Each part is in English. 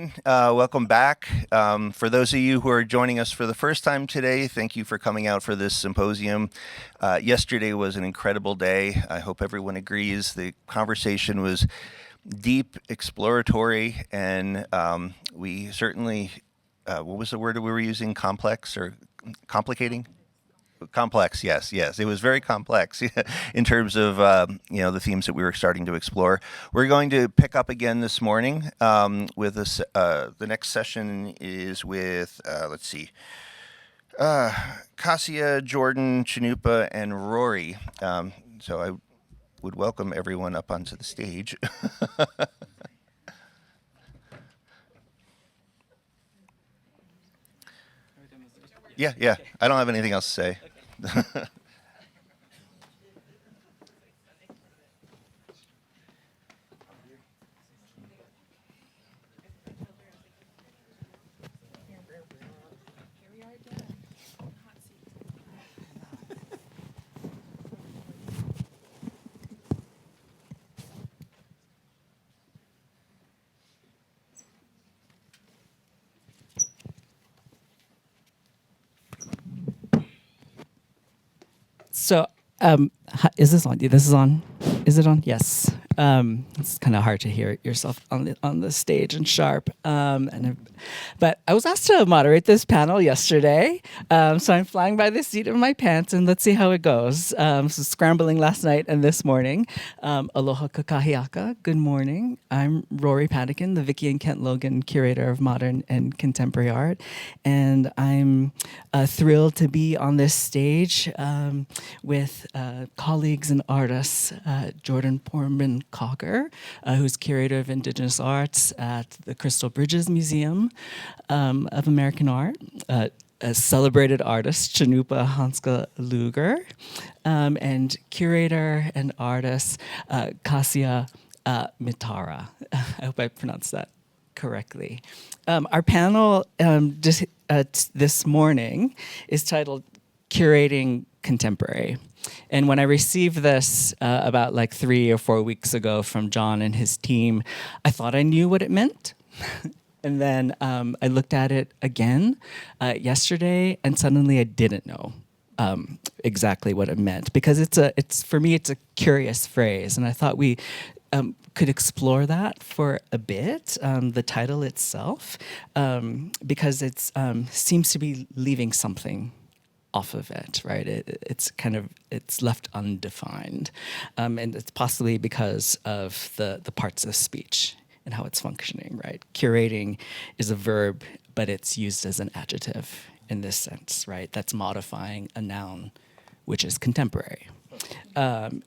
everyone. Welcome back. For those of you who are joining us for the first time today, thank you for coming out for this symposium. Yesterday was an incredible day. I hope everyone agrees. The conversation was deep, exploratory, and we certainly, what was the word that we were using? Complex or complicating? Complex, yes, yes. It was very complex in terms of the themes that we were starting to explore. We're going to pick up again this morning with this. The next session is with Kássia, Jordan, Cannupa, and Rory. So I would welcome everyone up onto the stage. Yeah. I don't have anything else to say. So, is this on? This is on. Is it on? Yes. It's kind of hard to hear yourself on the stage and sharp. But I was asked to moderate this panel yesterday, so I'm flying by the seat of my pants, and let's see how it goes. So scrambling last night and this morning. Aloha kakahiaka. Good morning. I'm Rory Padeken, the Vicky and Kent Logan Curator of Modern and Contemporary Art, and I'm thrilled to be on this stage with colleagues and artists, Jordan Poorman Crocker, who's curator of Indigenous Arts at the Crystal Bridges Museum of American Art, a celebrated artist, Cannupa Hanska Luger, and curator and artist, Kássia Mytara. I hope I pronounced that correctly. Our panel this morning is titled Curating Contemporary. And when I received this about 3 or 4 weeks ago from John and his team, I thought I knew what it meant. And then I looked at it again yesterday, and suddenly I didn't know exactly what it meant, because for me it's a curious phrase, and I thought we could explore that for a bit. The title itself, because it seems to be leaving something off of it, right? It's left undefined, and it's possibly because of the parts of speech and how it's functioning, right? Curating is a verb, but it's used as an adjective in this sense, right? That's modifying a noun, which is contemporary. And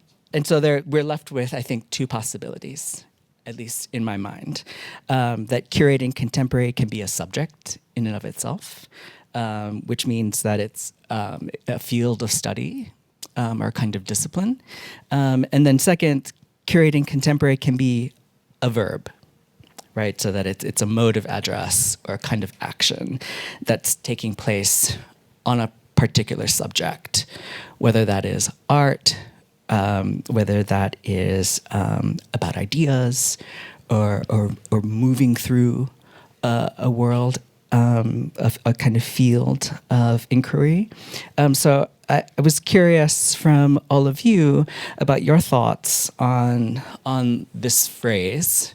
so we're left with, I think, two possibilities, at least in my mind, that curating contemporary can be a subject in and of itself, which means that it's a field of study or kind of discipline. And then second, curating contemporary can be a verb, right? So that it's a mode of address or a kind of action that's taking place on a particular subject, whether that is art, whether that is about ideas or moving through a world, a kind of field of inquiry. So I was curious from all of you about your thoughts on this phrase,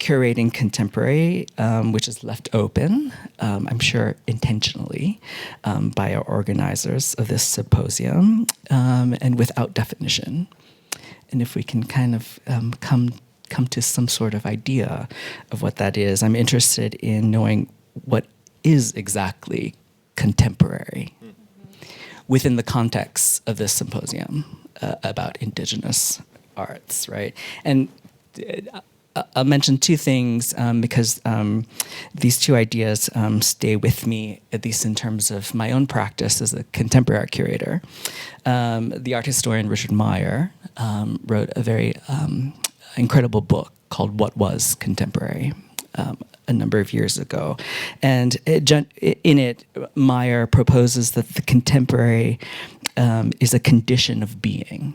curating contemporary, which is left open, I'm sure intentionally, by our organizers of this symposium, and without definition. And if we can kind of come to some sort of idea of what that is, I'm interested in knowing what is exactly contemporary within the context of this symposium about Indigenous arts, right? And I'll mention two things because these two ideas stay with me, at least in terms of my own practice as a contemporary art curator. The art historian Richard Meyer wrote a very incredible book called What Was Contemporary a number of years ago. And in it, Meyer proposes that the contemporary is a condition of being.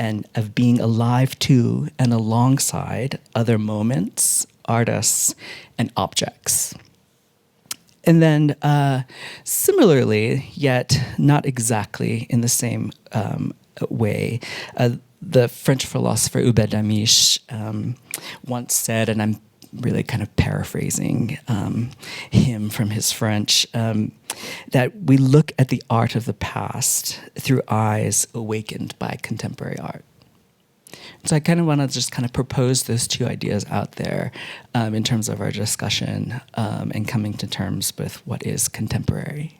And of being alive to and alongside other moments artists and objects. And then similarly, yet not exactly in the same way, the French philosopher Hubert Damisch once said, and I'm really kind of paraphrasing him from his French, that we look at the art of the past through eyes awakened by contemporary art. So I kind of want to just kind of propose those two ideas out there in terms of our discussion and coming to terms with what is contemporary.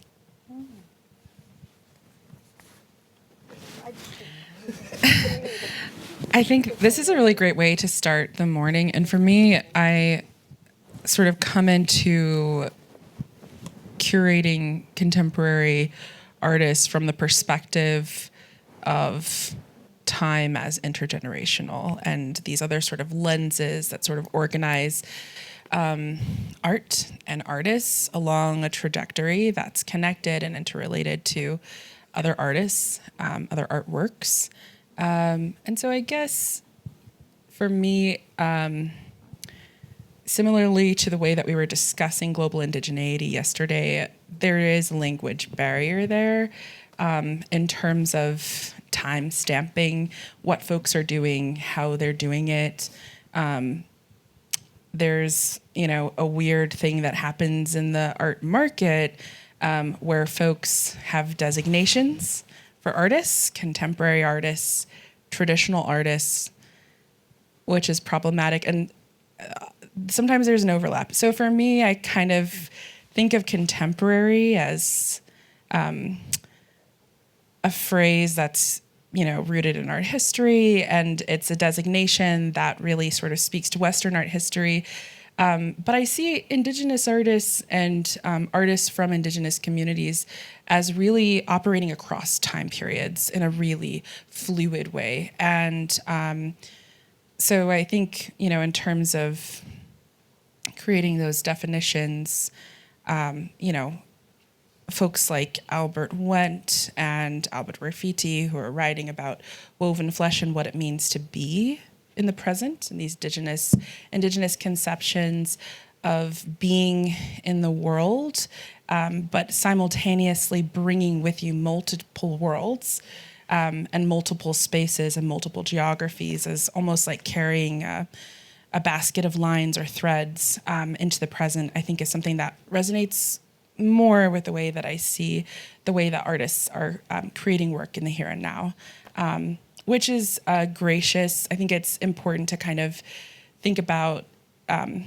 I think this is a really great way to start the morning. And for me, I sort of come into curating contemporary artists from the perspective of time as intergenerational and these other sort of lenses that sort of organize art and artists along a trajectory that's connected and interrelated to other artists, other artworks. And so I guess for me, similarly to the way that we were discussing global indigeneity yesterday, there is a language barrier there in terms of time stamping what folks are doing, how they're doing it. There's, a weird thing that happens in the art market where folks have designations for artists, contemporary artists, traditional artists, which is problematic. And sometimes there's an overlap. So for me, I kind of think of contemporary as a phrase that's, rooted in art history, and it's a designation that really sort of speaks to Western art history. But I see Indigenous artists and artists from Indigenous communities as really operating across time periods in a really fluid way. And so I think, in terms of creating those definitions, folks like Albert Wendt and Albert Rafiti, who are writing about woven flesh and what it means to be in the present, and these indigenous conceptions of being in the world, but simultaneously bringing with you multiple worlds and multiple spaces and multiple geographies, as almost like carrying a basket of lines or threads into the present, I think is something that resonates more with the way that I see the way that artists are creating work in the here and now, which is gracious. I think it's important to kind of think about, a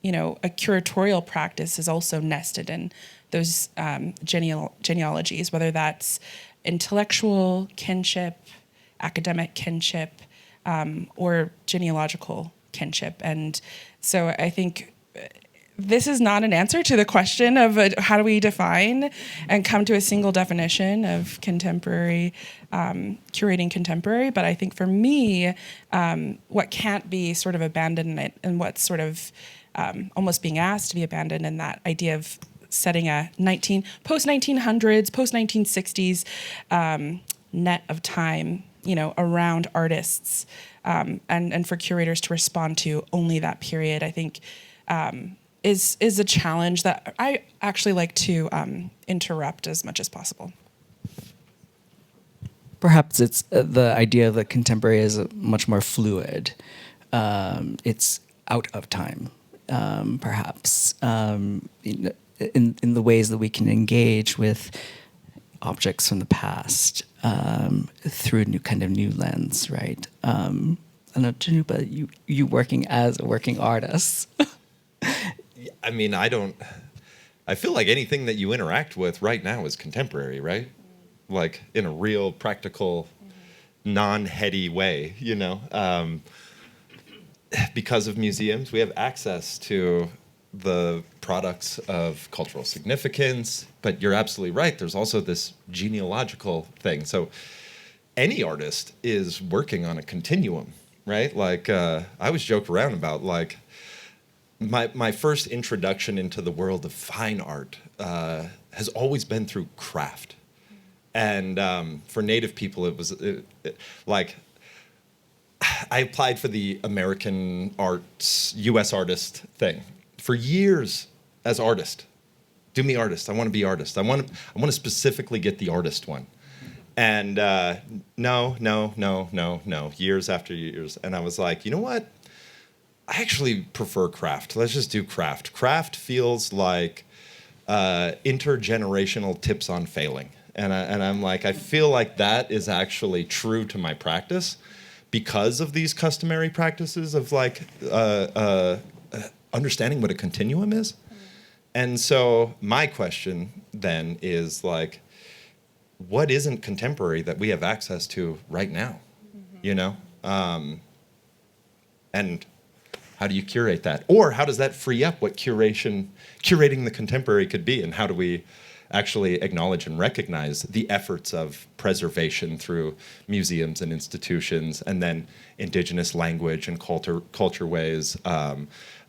curatorial practice is also nested in those genealogies, whether that's intellectual kinship, academic kinship, or genealogical kinship. And so I think this is not an answer to the question of how do we define and come to a single definition of contemporary, curating contemporary. But I think for me, what can't be sort of abandoned and what's sort of almost being asked to be abandoned in that idea of setting a post-1900s, post-1960s net of time, around artists and for curators to respond to only that period, I think is a challenge that I actually like to interrupt as much as possible. Perhaps it's the idea that contemporary is much more fluid. It's out of time, perhaps, in the ways that we can engage with objects from the past through a new lens, right? I know, Cannupa, you working as a working artist. I mean, I feel like anything that you interact with right now is contemporary, right? Like in a real practical, non-heady way, because of museums, we have access to the products of cultural significance, but you're absolutely right. There's also this genealogical thing. So any artist is working on a continuum, right? Like I always joke around about like, my first introduction into the world of fine art has always been through craft. And for Native people, it was like I applied for the American arts, U.S. artist thing for years as artist. Do me artist. I want to be artist. I want to specifically get the artist one. And no, years after years. And I was like, you know what? I actually prefer craft. Let's just do craft. Craft feels like intergenerational tips on failing. And I'm like, I feel like that is actually true to my practice because of these customary practices of like understanding what a continuum is. And so my question then is like, what isn't contemporary that we have access to right now? You know? And how do you curate that? Or how does that free up what curating the contemporary could be? And how do we actually acknowledge and recognize the efforts of preservation through museums and institutions, and then indigenous language and culture ways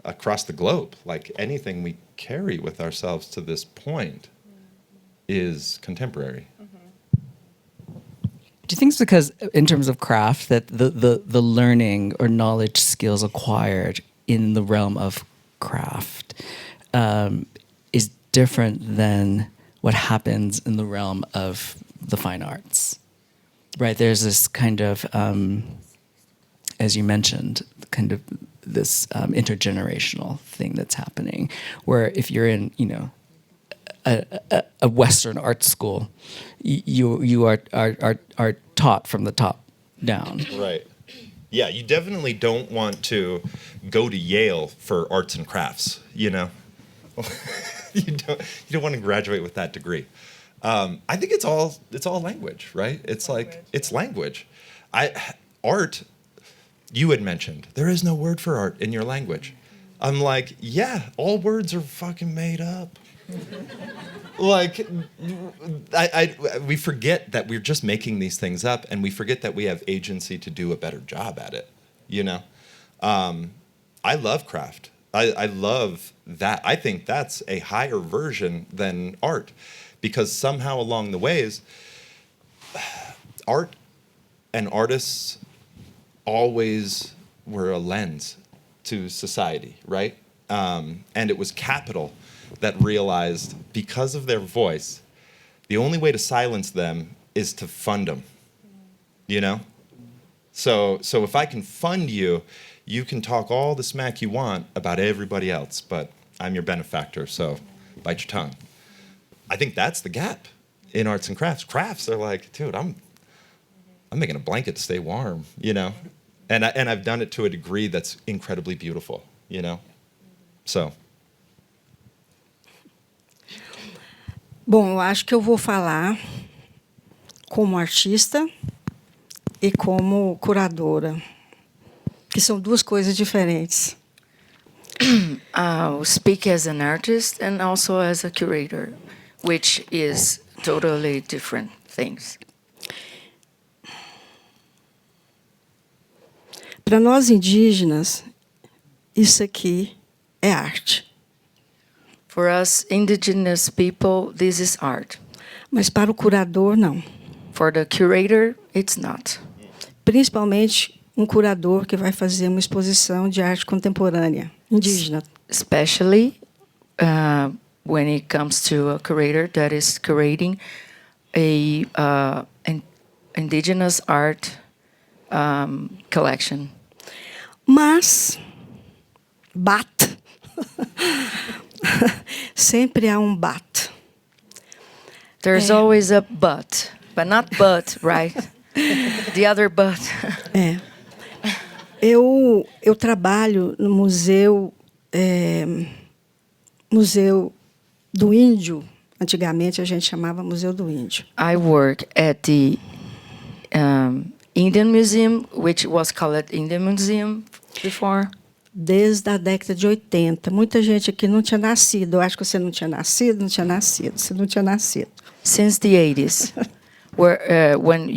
across the globe? Like anything we carry with ourselves to this point is contemporary. Do you think it's because, in terms of craft, that the learning or knowledge skills acquired in the realm of craft is different than what happens in the realm of the fine arts? Right, there's this kind of, as you mentioned, kind of this intergenerational thing that's happening, where if you're in, you know, a Western art school, you are taught from the top down. Right. Yeah, you definitely don't want to go to Yale for arts and crafts, you know? you don't want to graduate with that degree. I think it's all language, right? It's like it's language. Art, you had mentioned, there is no word for art in your language. I'm like, yeah, all words are fucking made up. Like, we forget that we're just making these things up, and we forget that we have agency to do a better job at it, you know? I love craft. I love that. I think that's a higher version than art, because somehow along the ways, art and artists always were a lens to society, right? And it was capital that realized, because of their voice, the only way to silence them is to fund them, you know? So if I can fund you, you can talk all the smack you want about everybody else, but I'm your benefactor, so bite your tongue. I think that's the gap in arts and crafts. Crafts are like, dude, I'm making a blanket to stay warm, you know? And I've done it to a degree that's incredibly beautiful, you know? So. Bom, eu acho que eu vou falar como artista e como curadora, que são duas coisas diferentes. I'll speak as an artist and also as a curator, which is totally different things. Para nós indígenas, isso aqui é arte. For us indigenous people, this is art. Mas para o curador, não. For the curator, it's not. Principalmente um curador que vai fazer uma exposição de arte contemporânea indígena. Especially when it comes to a curator that is curating an indigenous art collection. Mas, sempre há but. There's always a but not but, right? The other but. Eu trabalho no Museu do Índio. Antigamente a gente chamava Museu do Índio. I work at the Indian Museum, which was called Indian Museum before. Desde a década de 80. Muita gente aqui não tinha nascido. Eu acho que você não tinha nascido. Você não tinha nascido. Since the 80s, when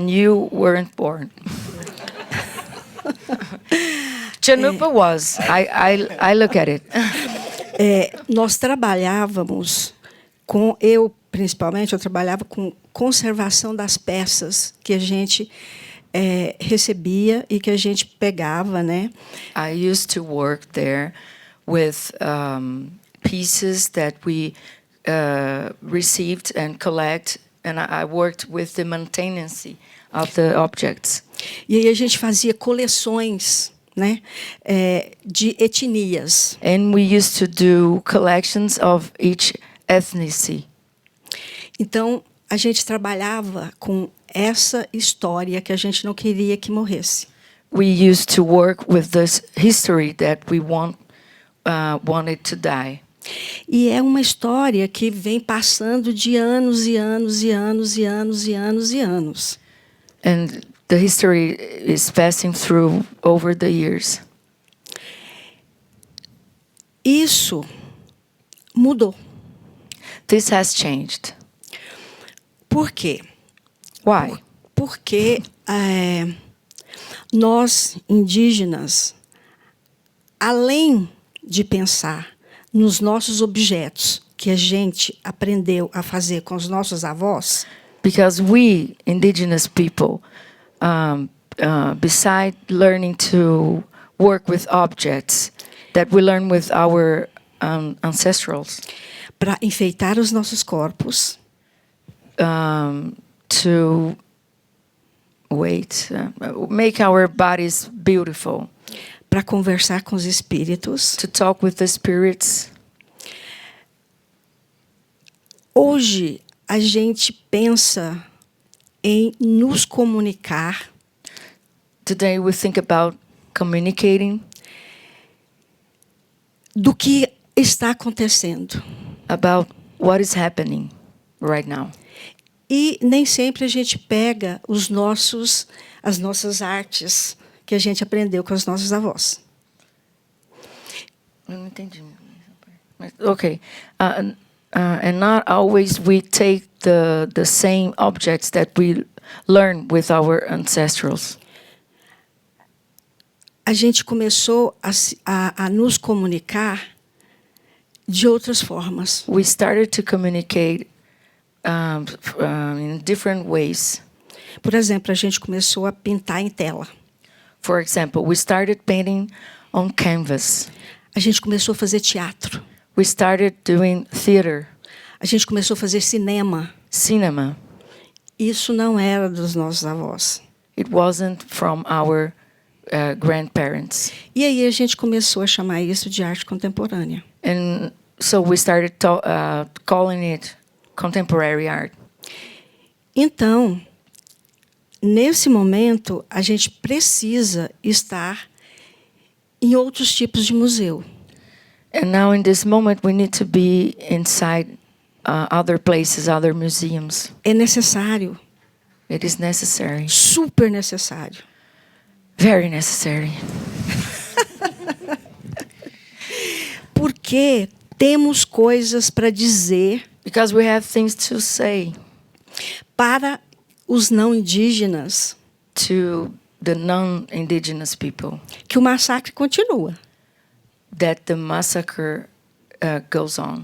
you weren't born. Cannupa was. I look at it. Nós trabalhávamos eu trabalhava com conservação das peças que a gente recebia e que a gente pegava, né? I used to work there with pieces that we received and collect, and I worked with the maintenance of the objects. E aí a gente fazia coleções, né, de etnias. And we used to do collections of each ethnicity. Então, a gente trabalhava com essa história que a gente não queria que morresse. We used to work with this history that we wanted to die. E é uma história que vem passando de anos e anos e anos e anos e anos e anos. And the history is passing through over the years. Isso mudou. This has changed. Por quê? Why? Porque nós, indígenas, além de pensar nos nossos objetos que a gente aprendeu a fazer com os nossos avós, Because we, indigenous people, beside learning to work with objects that we learn with our ancestrals, para enfeitar os nossos corpos, to make our bodies beautiful, para conversar com os espíritos, to talk with the spirits. hoje a gente pensa em nos comunicar Today we think about communicating, do que está acontecendo. about what is happening right now. E nem sempre a gente pega as nossas artes que a gente aprendeu com os nossos avós. Eu não entendi. Okay. And not always we take the same objects that we learn with our ancestrals. A gente começou a nos comunicar de outras formas. We started to communicate in different ways. Por exemplo, a gente começou a pintar em tela. For example, we started painting on canvas. A gente começou a fazer teatro. We started doing theater, A gente começou a fazer cinema. cinema. Isso não era dos nossos avós. It wasn't from our grandparents. E aí a gente começou a chamar isso de arte contemporânea. And so we started calling it contemporary art. Então, nesse momento, a gente precisa estar em outros tipos de museu. And now in this moment we need to be inside other places, other museums. É necessário, It is necessary, super necessário. very necessary. Porque temos coisas para dizer Because we have things to say para os não indígenas to the non-indigenous people, que o massacre continua. that the massacre goes on.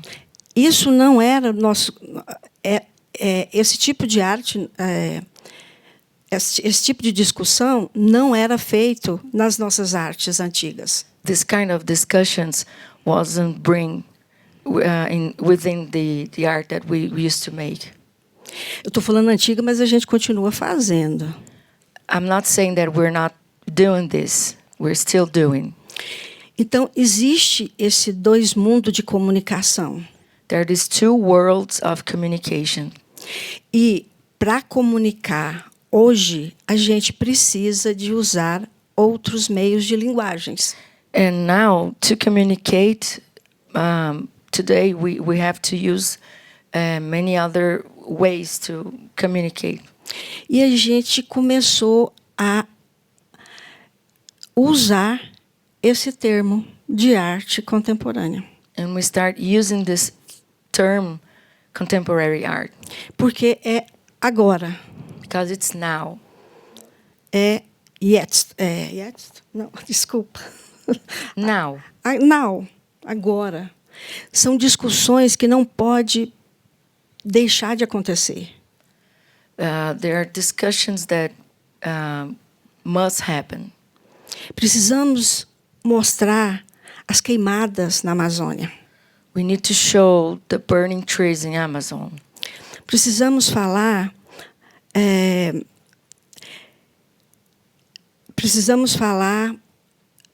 Isso não era nosso. Esse tipo de arte, esse tipo de discussão não era feito nas nossas artes antigas. This kind of discussions wasn't within the art that we used to make. Eu estou falando antiga, mas a gente continua fazendo. I'm not saying that we're not doing this. We're still doing. Então, existe esse dois mundos de comunicação. There is two worlds of communication. E, para comunicar hoje, a gente precisa de usar outros meios de linguagens. And now, to communicate, today we have to use many other ways to communicate. E a gente começou a usar esse termo de arte contemporânea. And we start using this term, contemporary art, Porque é agora. because it's now. É jetzt. Jetzt? Não, desculpa. Now. Now. Agora. São discussões que não pode deixar de acontecer. There are discussions that must happen. Precisamos mostrar as queimadas na Amazônia. We need to show the burning trees in Amazon. Precisamos falar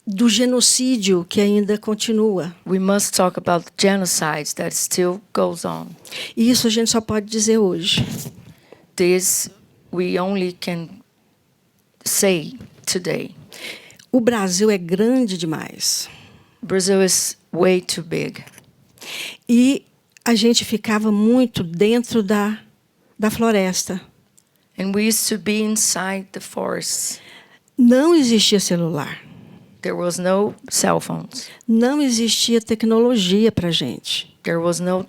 do genocídio que ainda continua. We must talk about genocides that still goes on. E isso a gente só pode dizer hoje. This we only can say today. O Brasil é grande demais. Brazil is way too big. E a gente ficava muito dentro da floresta. And we used to be inside the forest. Não existia celular. There was no cell phones. Não existia tecnologia para a gente. There was no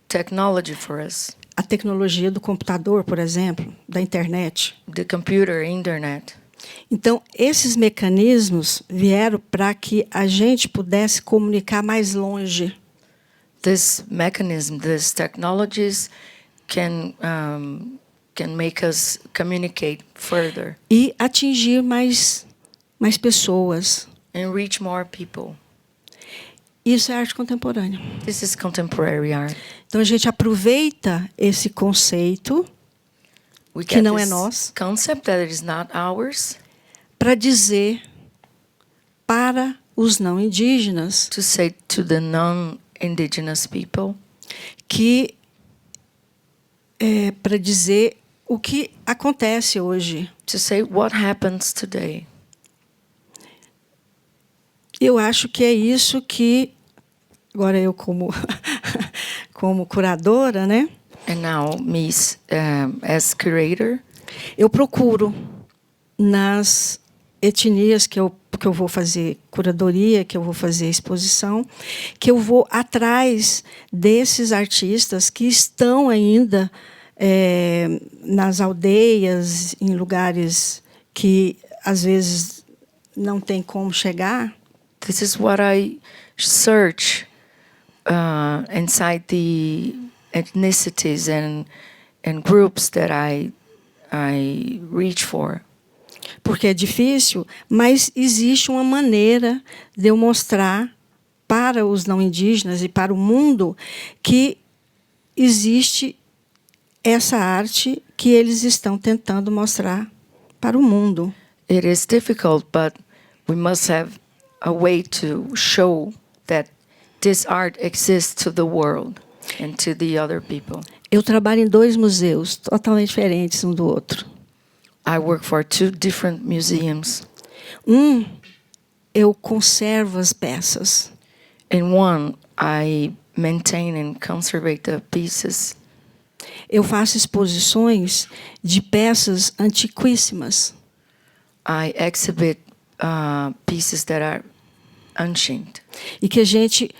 technology for us. A tecnologia do computador, por exemplo, da internet. The computer, internet. Então, esses mecanismos vieram para que a gente pudesse comunicar mais longe. This mechanism, these technologies can make us communicate further E atingir mais pessoas. and reach more people. Isso é arte contemporânea. This is contemporary art. Então, a gente aproveita esse conceito We que get não é this nosso, concept that is not ours para dizer para os não indígenas to say to the non-indigenous people que para dizer o que acontece hoje. to say what happens today. Eu acho que é isso que agora eu como como curadora, né? And now, Miss, as curator, Eu procuro nas etnias que eu vou fazer curadoria, que eu vou fazer exposição, que eu vou atrás desses artistas que estão ainda nas aldeias, em lugares que às vezes não tem como chegar. this is what I search inside the ethnicities and groups that I reach for. Porque é difícil, mas existe uma maneira de eu mostrar para os não indígenas e para o mundo que existe essa arte que eles estão tentando mostrar para o mundo. It is difficult, but we must have a way to show that this art exists to the world and to the other people. Eu trabalho em 2 museus totalmente diferentes um do outro. I work for 2 different museums. Eu conservo as peças. In one, I maintain and conserve the pieces. Eu faço exposições de peças antiquíssimas. I exhibit pieces that are ancient. E que a gente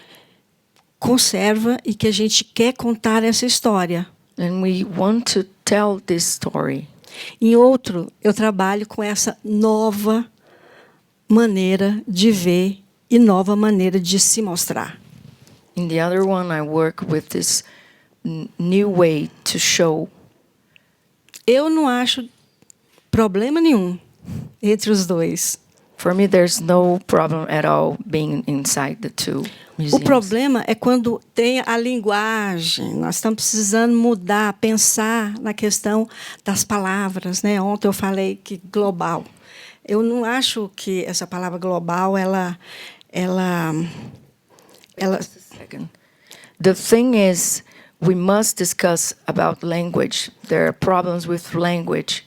conserva e que a gente quer contar essa história. And we want to tell this story. Em outro, eu trabalho com essa nova maneira de ver e nova maneira de se mostrar. In the other one, I work with this new way to show. Eu não acho problema nenhum entre os dois. For me, there's no problem at all being inside the 2 museums. O problema é quando tem a linguagem. Nós estamos precisando mudar, pensar na questão das palavras, né? Ontem eu falei que global. Eu não acho que essa palavra global ela Just a second. The thing is, we must discuss about language. There are problems with language.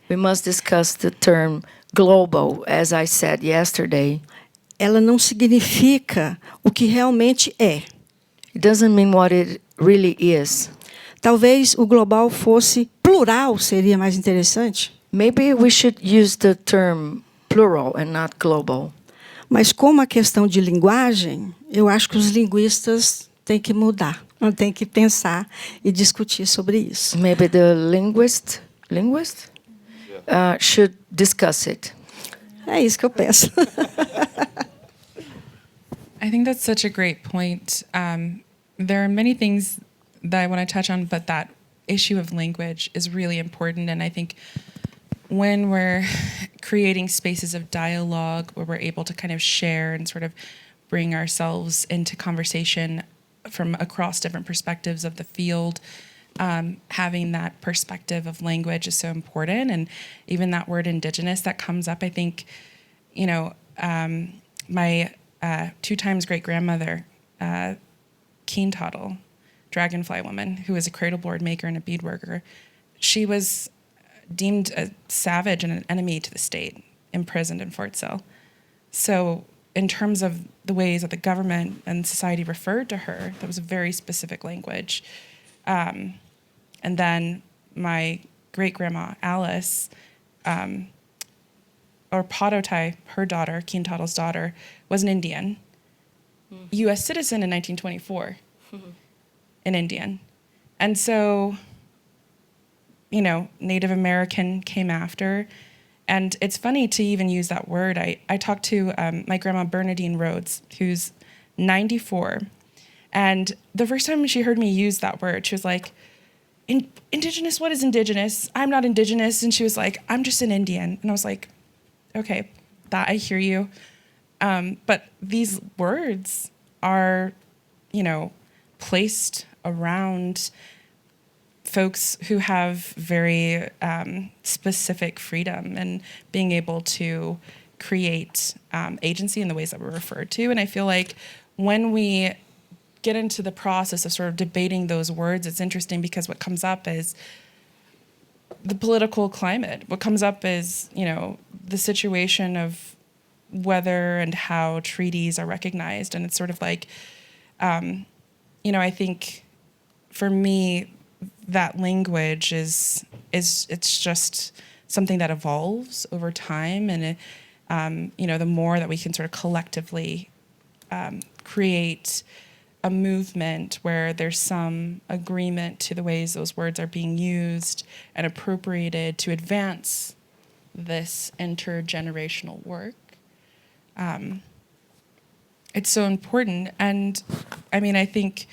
We must discuss the term global, as I said yesterday. ela não significa o que realmente é. It doesn't mean what it really is. Talvez o global fosse plural, seria mais interessante. Maybe we should use the term plural and not global. Mas como a questão de linguagem, eu acho que os linguistas têm que mudar, têm que pensar e discutir sobre isso. Maybe the linguist should discuss it. É isso que eu penso. I think that's such a great point. There are many things that I want to touch on, but that issue of language is really important. And I think when we're creating spaces of dialogue where we're able to kind of share and sort of bring ourselves into conversation from across different perspectives of the field, having that perspective of language is so important. And even that word Indigenous that comes up, I think, my 2 times great-grandmother, Keen Toddle, Dragonfly Woman, who was a cradle board maker and a beadworker, she was deemed a savage and an enemy to the state, imprisoned in Fort Sill. So in terms of the ways that the government and society referred to her, that was a very specific language. And then my great-grandma, Alice, or Padotai, her daughter, Keen Toddle's daughter, was an Indian, U.S. citizen in 1924, an Indian. And so, Native American came after. And it's funny to even use that word. I talked to my grandma Bernadine Rhodes, who's 94. And the first time she heard me use that word, she was like, Indigenous, what is Indigenous? I'm not Indigenous. And she was like, I'm just an Indian. And I was like, okay, that I hear you. But these words are, placed around folks who have very specific freedom and being able to create agency in the ways that we're referred to. And I feel like when we get into the process of sort of debating those words, it's interesting because what comes up is the political climate. What comes up is, the situation of whether and how treaties are recognized. And it's sort of like, I think for me, that language it's just something that evolves over time. And, the more that we can sort of collectively create a movement where there's some agreement to the ways those words are being used and appropriated to advance this intergenerational work. It's so important. And I think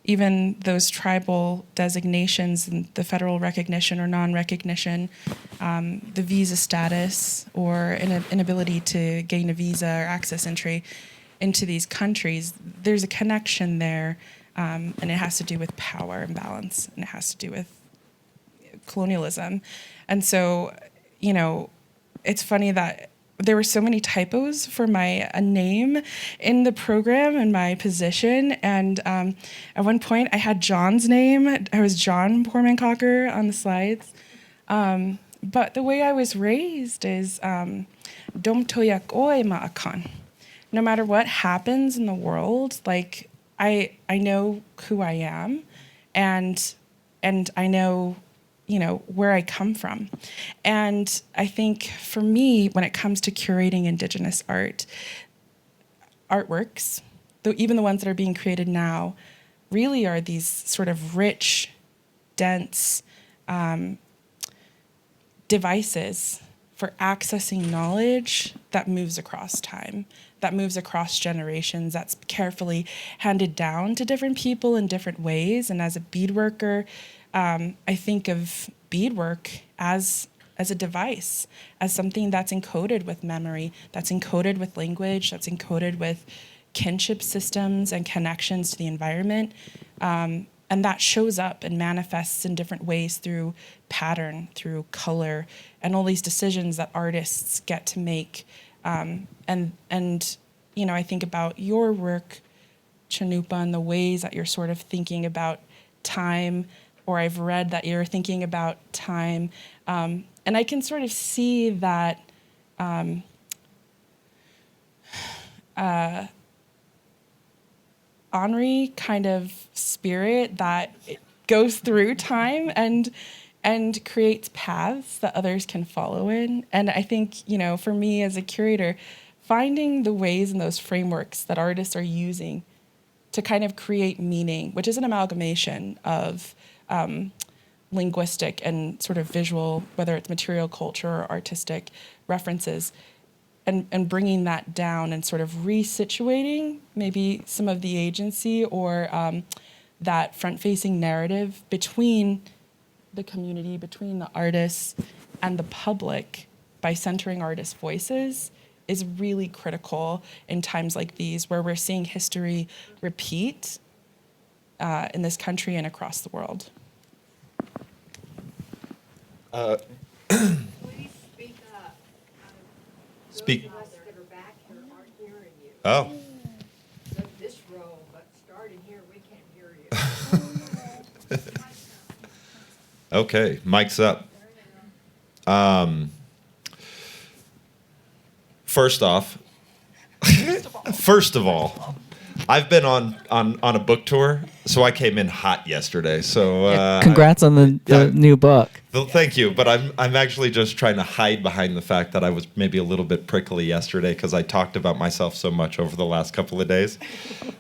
even those tribal designations and the federal recognition or non-recognition, the visa status or inability to gain a visa or access entry into these countries, there's a connection there, and it has to do with power imbalance, and it has to do with colonialism. And so, it's funny that there were so many typos for my name in the program and my position. And at one point, I had John's name. I was John Poorman Crocker on the slides. But the way I was raised is Dom Toyak Oe Ma'akan. No matter what happens in the world, like I know who I am, and I know, where I come from. And I think for me, when it comes to curating Indigenous artworks, though even the ones that are being created now, really are these sort of rich, dense devices for accessing knowledge that moves across time, that moves across generations, that's carefully handed down to different people in different ways. And as a beadworker, I think of beadwork as a device, as something that's encoded with memory, that's encoded with language, that's encoded with kinship systems and connections to the environment. And that shows up and manifests in different ways through pattern, through color, and all these decisions that artists get to make. And I think about your work, Cannupa, and the ways that you're sort of thinking about time, or I've read that you're thinking about time. And I can sort of see that Henri kind of spirit that goes through time and creates paths that others can follow in. And I think, for me as a curator, finding the ways and those frameworks that artists are using to kind of create meaning, which is an amalgamation of linguistic and sort of visual, whether it's material culture or artistic references, and bringing that down and sort of resituating maybe some of the agency or that front-facing narrative between the community, between the artists, and the public by centering artists' voices is really critical in times like these, where we're seeing history repeat in this country and across the world. Please speak up. Speak. Those of us that are back here aren't hearing you. Oh. So this row, but starting here, we can't hear you. Okay, mic's up. First of all, I've been on a book tour, so I came in hot yesterday. So Congrats on the new book. Well, thank you, but I'm actually just trying to hide behind the fact that I was maybe a little bit prickly yesterday because I talked about myself so much over the last couple of days,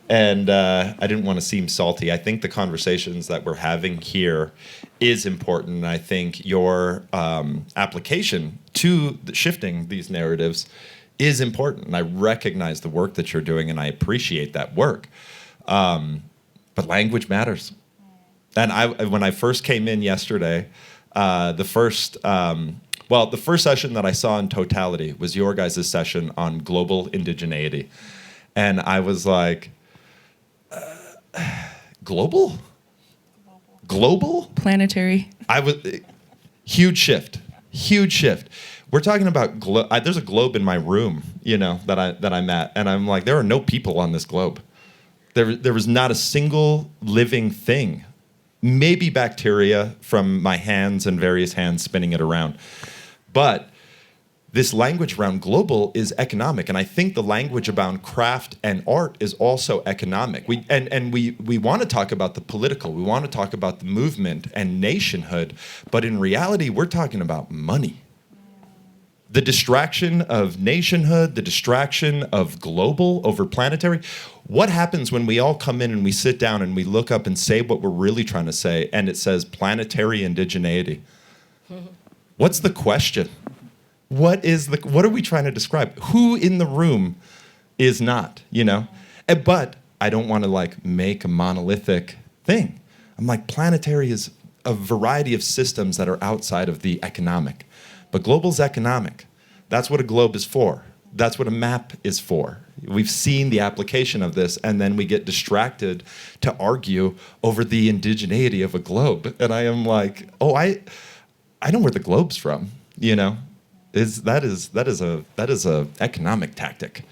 and I didn't want to seem salty. I think the conversations that we're having here is important, and I think your application to shifting these narratives is important, and I recognize the work that you're doing, and I appreciate that work. But language matters. And when I first came in yesterday, the first session that I saw in totality was your guys' session on global indigeneity. And I was like, global? Global? Planetary. Huge shift. We're talking about there's a globe in my room, that I'm at, and I'm like, there are no people on this globe. There was not a single living thing. Maybe bacteria from my hands and various hands spinning it around. But this language around global is economic, and I think the language about craft and art is also economic. We want to talk about the political, we want to talk about the movement and nationhood, but in reality, we're talking about money. The distraction of nationhood, the distraction of global over planetary. What happens when we all come in and we sit down and we look up and say what we're really trying to say, and it says planetary indigeneity? What's the question? What are we trying to describe? Who in the room is not, But I don't want to make a monolithic thing. I'm like, planetary is a variety of systems that are outside of the economic. But global's economic. That's what a globe is for. That's what a map is for. We've seen the application of this, and then we get distracted to argue over the indigeneity of a globe. And I am like, I know where the globe's from. That is a economic tactic.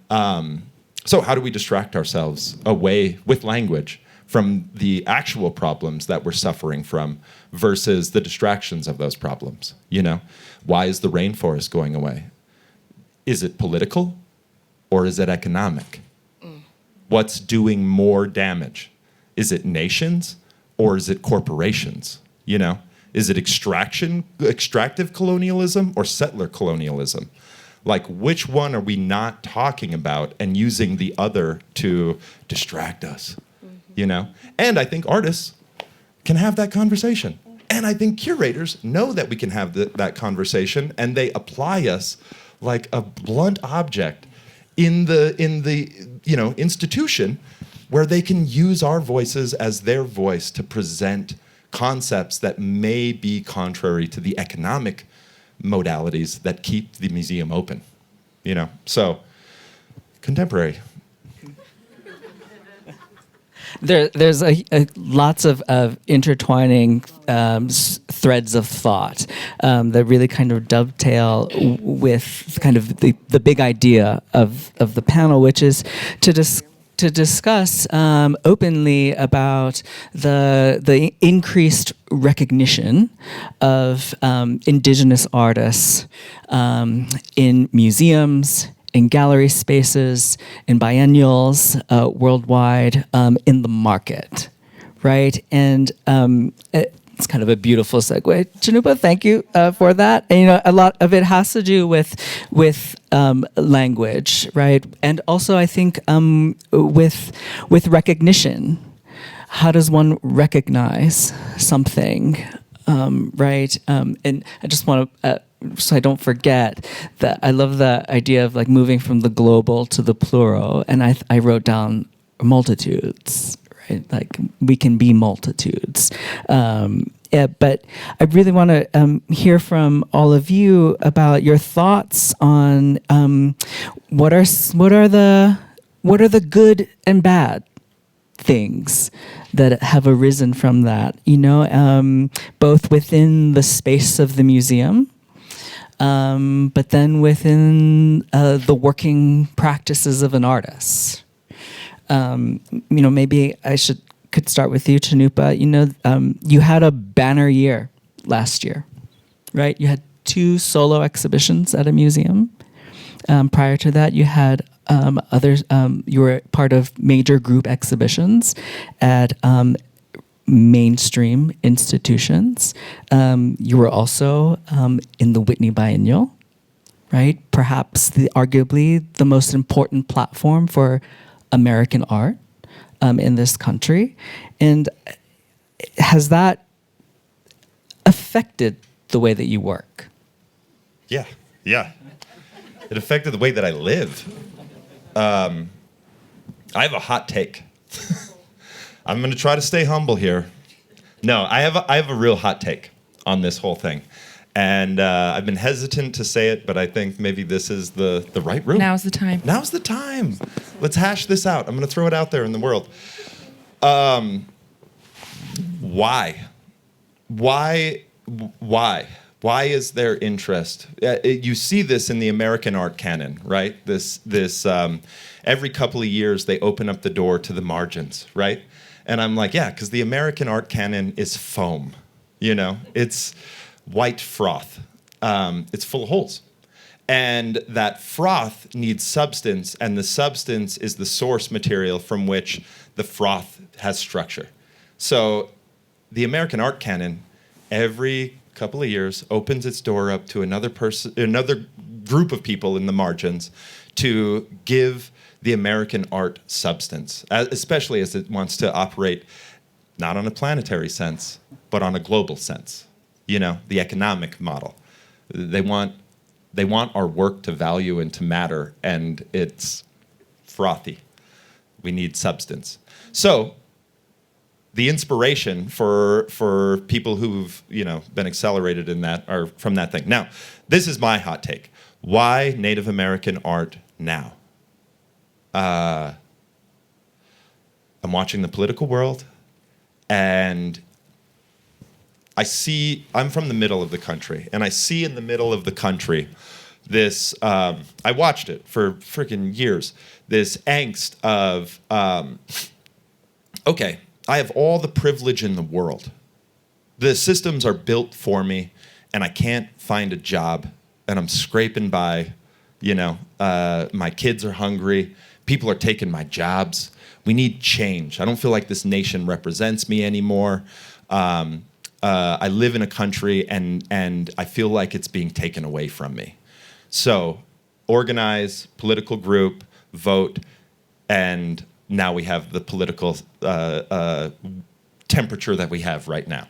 So how do we distract ourselves away with language from the actual problems that we're suffering from versus the distractions of those problems? Why is the rainforest going away? Is it political or is it economic? What's doing more damage? Is it nations or is it corporations? Is it extractive colonialism or settler colonialism? Which one are we not talking about and using the other to distract us? And I think artists can have that conversation. And I think curators know that we can have that conversation, and they apply us like a blunt object in the institution where they can use our voices as their voice to present concepts that may be contrary to the economic modalities that keep the museum open. So contemporary. There's lots of intertwining threads of thought that really kind of dovetail with kind of the big idea of the panel, which is to discuss openly about the increased recognition of Indigenous artists in museums, in gallery spaces, in biennials worldwide, in the market, right? And it's kind of a beautiful segue. Cannupa, thank you for that. And, a lot of it has to do with language, right? And also, I think with recognition. How does one recognize something, right? And I just want to. So I don't forget that I love the idea of moving from the global to the plural, and I wrote down multitudes, right? We can be multitudes, but I really want to hear from all of you about your thoughts on what are the good and bad things that have arisen from that. Both within the space of the museum, but then within the working practices of an artist. Maybe I could start with you, Cannupa. You had a banner year last year, right? You had 2 solo exhibitions at a museum. Prior to that, you had others. You were part of major group exhibitions at mainstream institutions. You were also in the Whitney Biennial, right? Perhaps arguably the most important platform for American art in this country. And has that affected the way that you work? Yeah. It affected the way that I live. I have a hot take. I'm going to try to stay humble here. No, I have a real hot take on this whole thing. And I've been hesitant to say it, but I think maybe this is the right room. Now's the time. Now's the time. Let's hash this out. I'm going to throw it out there in the world. Why? Why is there interest? You see this in the American art canon, right? This every couple of years they open up the door to the margins, right? And I'm like, yeah, because the American art canon is foam, it's white froth. It's full of holes. And that froth needs substance, and the substance is the source material from which the froth has structure. So the American art canon, every couple of years, opens its door up to another group of people in the margins to give the American art substance, especially as it wants to operate not on a planetary sense, but on a global sense. The economic model. They want our work to value and to matter, and it's frothy. We need substance. So the inspiration for people who've been accelerated in that are from that thing. Now, this is my hot take. Why Native American art now? I'm watching the political world, and I'm from the middle of the country, and I see in the middle of the country this, I watched it for freaking years, this angst of, okay, I have all the privilege in the world. The systems are built for me, and I can't find a job, and I'm scraping by, my kids are hungry, people are taking my jobs. We need change. I don't feel like this nation represents me anymore. I live in a country, and I feel like it's being taken away from me. So organize, political group, vote, and now we have the political temperature that we have right now.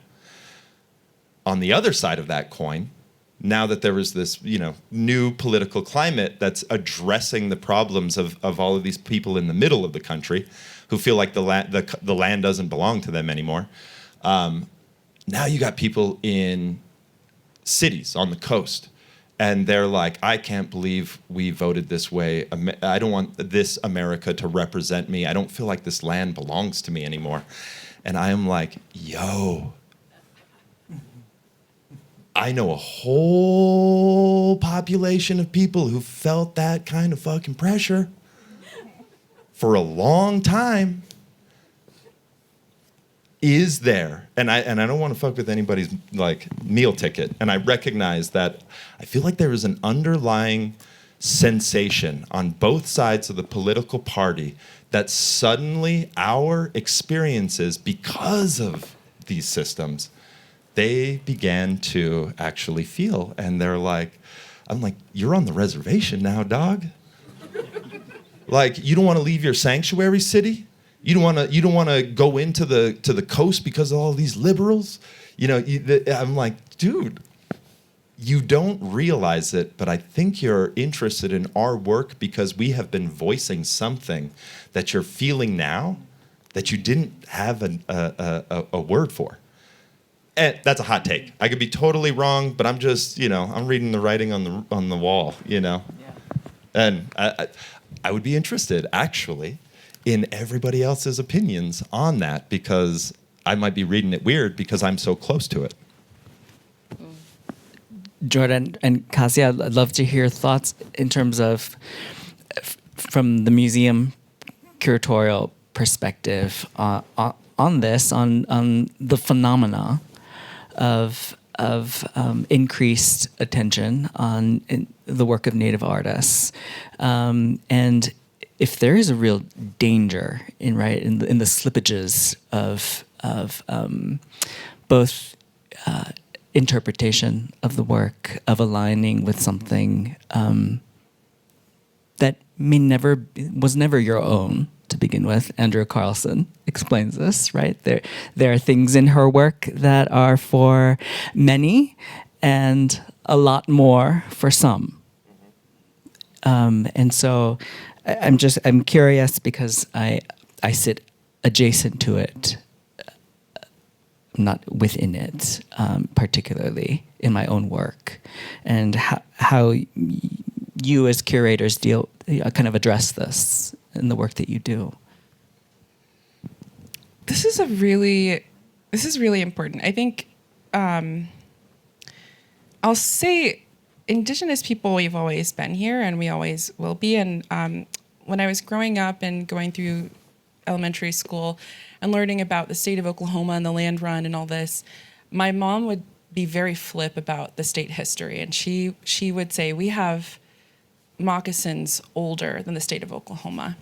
On the other side of that coin, now that there is this new political climate that's addressing the problems of all of these people in the middle of the country who feel like the land doesn't belong to them anymore, now you got people in cities on the coast, and they're like, I can't believe we voted this way. I don't want this America to represent me. I don't feel like this land belongs to me anymore. And I am like, yo, I know a whole population of people who felt that kind of fucking pressure for a long time. Is there, and I don't want to fuck with anybody's meal ticket, and I recognize that I feel like there is an underlying sensation on both sides of the political party that suddenly our experiences, because of these systems, they began to actually feel, and they're like, I'm like, you're on the reservation now, dog. Like, you don't want to leave your sanctuary city? You don't want to go into the coast because of all these liberals? I'm like, dude, you don't realize it, but I think you're interested in our work because we have been voicing something that you're feeling now that you didn't have a word for. And that's a hot take. I could be totally wrong, but I'm just, I'm reading the writing on the wall, Yeah. And I would be interested, actually, in everybody else's opinions on that, because I might be reading it weird because I'm so close to it. Jordan and Kássia, I'd love to hear thoughts in terms of, from the museum curatorial perspective, on this, on the phenomena of increased attention on the work of Native artists, and if there is a real danger in the slippages of both interpretation of the work, of aligning with something that was never your own to begin with. Andrew Carlson explains this, right? There are things in her work that are for many and a lot more for some. And so I'm curious because I sit adjacent to it, not within it, particularly in my own work, and how you as curators kind of address this in the work that you do. This is really important. I think I'll say Indigenous people, we've always been here and we always will be. And when I was growing up and going through elementary school and learning about the state of Oklahoma and the land run and all this, my mom would be very flip about the state history. And she would say, we have moccasins older than the state of Oklahoma.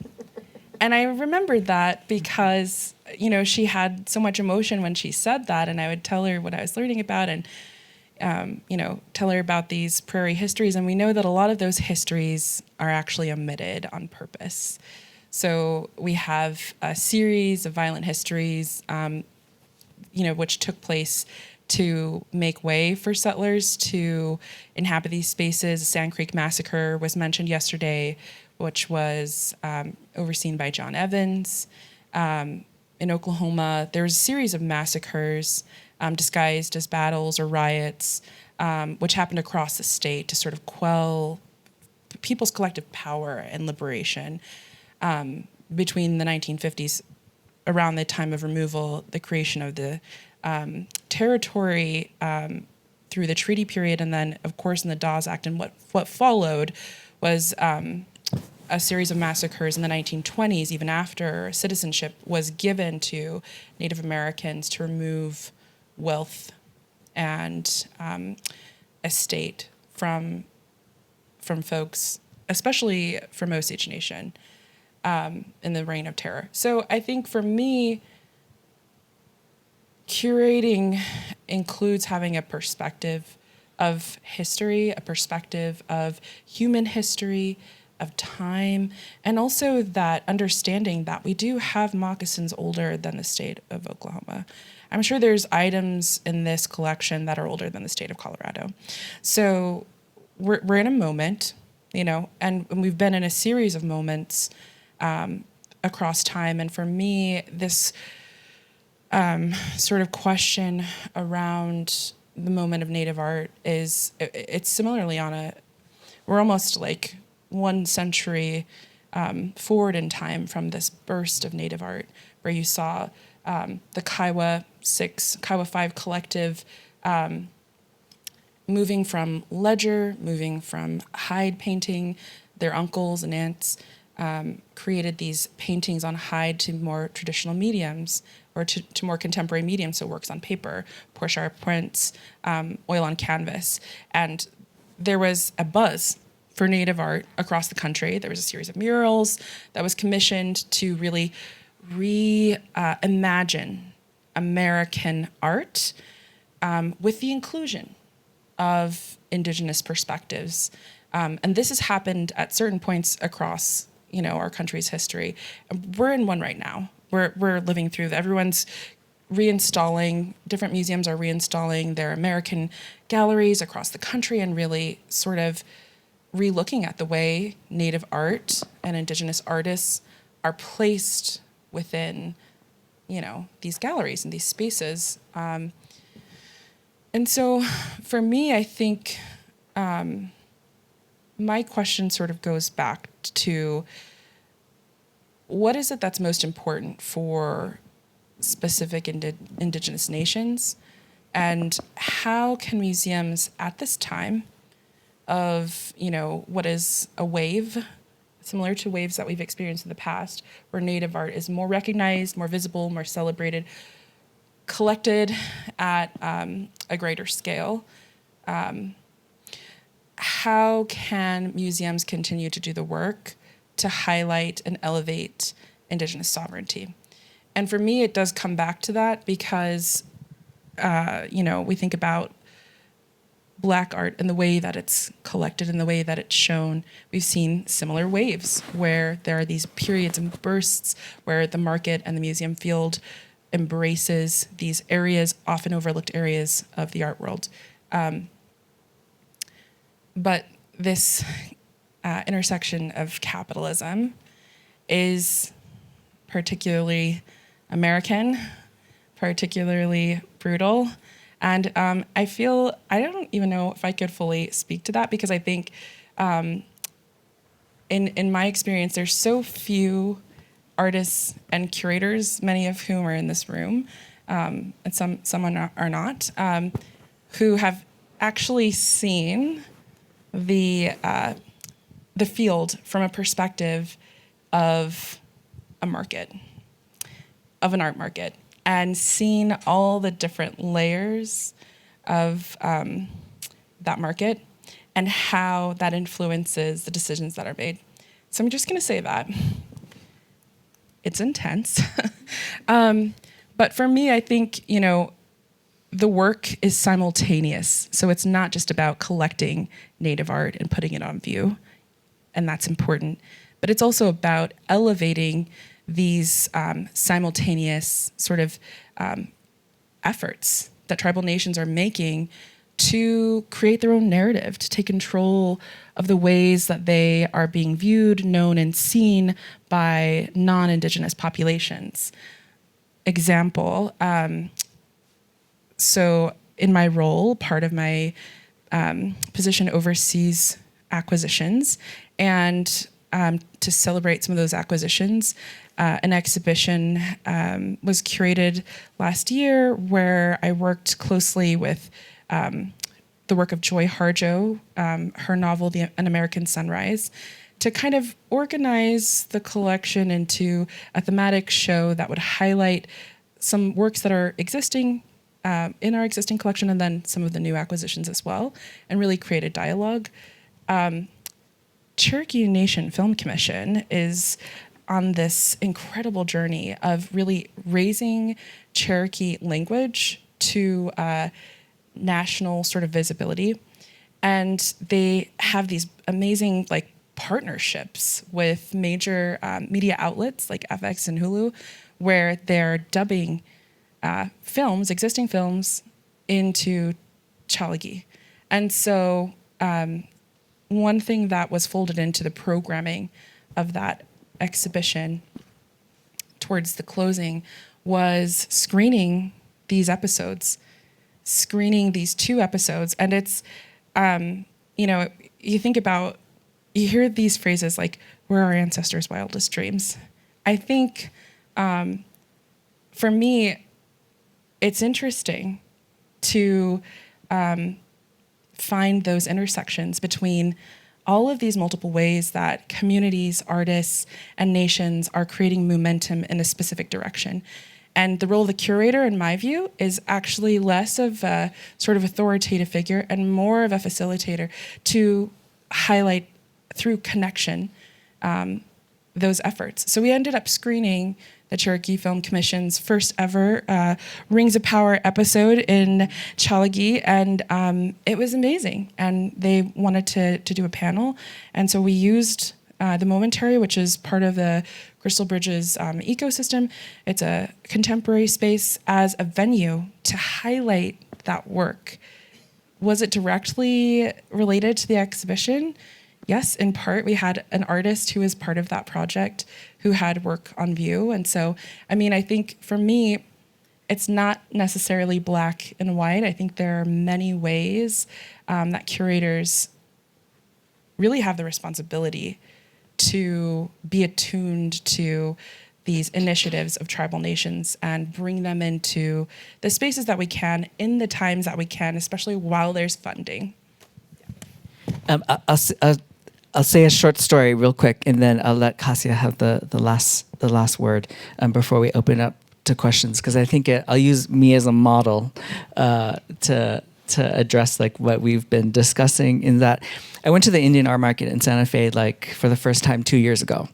And I remembered that because, she had so much emotion when she said that, and I would tell her what I was learning about and, tell her about these prairie histories. And we know that a lot of those histories are actually omitted on purpose. So we have a series of violent histories, which took place to make way for settlers to inhabit these spaces. The Sand Creek Massacre was mentioned yesterday, which was overseen by John Evans. In Oklahoma, there was a series of massacres disguised as battles or riots, which happened across the state to sort of quell people's collective power and liberation between the 1950s, around the time of removal, the creation of the territory through the treaty period, and then, of course, in the Dawes Act. And what followed was a series of massacres in the 1920s, even after citizenship was given to Native Americans to remove wealth and estate from folks, especially from Osage Nation, in the Reign of Terror. So I think for me, curating includes having a perspective of history, a perspective of human history, of time, and also that understanding that we do have moccasins older than the state of Oklahoma. I'm sure there's items in this collection that are older than the state of Colorado. So we're in a moment, and we've been in a series of moments across time. And for me, this sort of question around the moment of Native art it's similarly we're almost like 1 century forward in time from this burst of Native art, where you saw the Kiowa 5 collective moving from ledger, moving from hide painting. Their uncles and aunts created these paintings on hide to more traditional mediums, or to more contemporary mediums, so works on paper, pour-sharp prints, oil on canvas. And there was a buzz for Native art across the country. There was a series of murals that was commissioned to really reimagine American art with the inclusion of Indigenous perspectives. And this has happened at certain points across, our country's history. We're in one right now. We're living through that. Everyone's reinstalling, different museums are reinstalling their American galleries across the country and really sort of re-looking at the way Native art and Indigenous artists are placed within, these galleries and these spaces. And so for me, I think my question sort of goes back to what is it that's most important for specific Indigenous nations, and how can museums at this time of, what is a wave, similar to waves that we've experienced in the past, where Native art is more recognized, more visible, more celebrated, collected at a greater scale, how can museums continue to do the work to highlight and elevate Indigenous sovereignty? And for me, it does come back to that because, we think about Black art and the way that it's collected and the way that it's shown. We've seen similar waves where there are these periods and bursts where the market and the museum field embraces these areas, often overlooked areas of the art world. But this intersection of capitalism is particularly American, particularly brutal. And I don't even know if I could fully speak to that, because I think in my experience, there's so few artists and curators, many of whom are in this room, and some are not, who have actually seen the field from a perspective of a market, of an art market, and seen all the different layers of that market and how that influences the decisions that are made. So I'm just going to say that it's intense. But for me, I think, the work is simultaneous. So it's not just about collecting Native art and putting it on view, and that's important. But it's also about elevating these simultaneous sort of efforts that tribal nations are making to create their own narrative, to take control of the ways that they are being viewed, known, and seen by non-Indigenous populations. Example, so in my role, part of my position oversees acquisitions, and to celebrate some of those acquisitions, an exhibition was curated last year where I worked closely with the work of Joy Harjo, her novel, An American Sunrise, to kind of organize the collection into a thematic show that would highlight some works that are existing in our existing collection, and then some of the new acquisitions as well, and really create a dialogue. Cherokee Nation Film Commission is on this incredible journey of really raising Cherokee language to national sort of visibility. And they have these amazing partnerships with major media outlets like FX and Hulu, where they're dubbing existing films into Chalagi. And so one thing that was folded into the programming of that exhibition towards the closing was screening these two episodes. And it's, you think about, you hear these phrases like, "We're our ancestors' wildest dreams." I think for me, it's interesting to find those intersections between all of these multiple ways that communities, artists, and nations are creating momentum in a specific direction. And the role of the curator, in my view, is actually less of a sort of authoritative figure and more of a facilitator to highlight through connection those efforts. So we ended up screening the Cherokee Film Commission's first ever Rings of Power episode in Chalagi, and it was amazing. And they wanted to do a panel, and so we used the Momentary, which is part of the Crystal Bridges ecosystem. It's a contemporary space, as a venue to highlight that work. Was it directly related to the exhibition? Yes, in part. We had an artist who was part of that project who had work on view. And so, I think for me, it's not necessarily black and white. I think there are many ways that curators really have the responsibility to be attuned to these initiatives of tribal nations and bring them into the spaces that we can in the times that we can, especially while there's funding. I'll say a short story real quick, and then I'll let Kássia have the last word before we open up to questions, because I think I'll use me as a model to address like what we've been discussing. In that, I went to the Indian art market in Santa Fe like for the first time 2 years ago,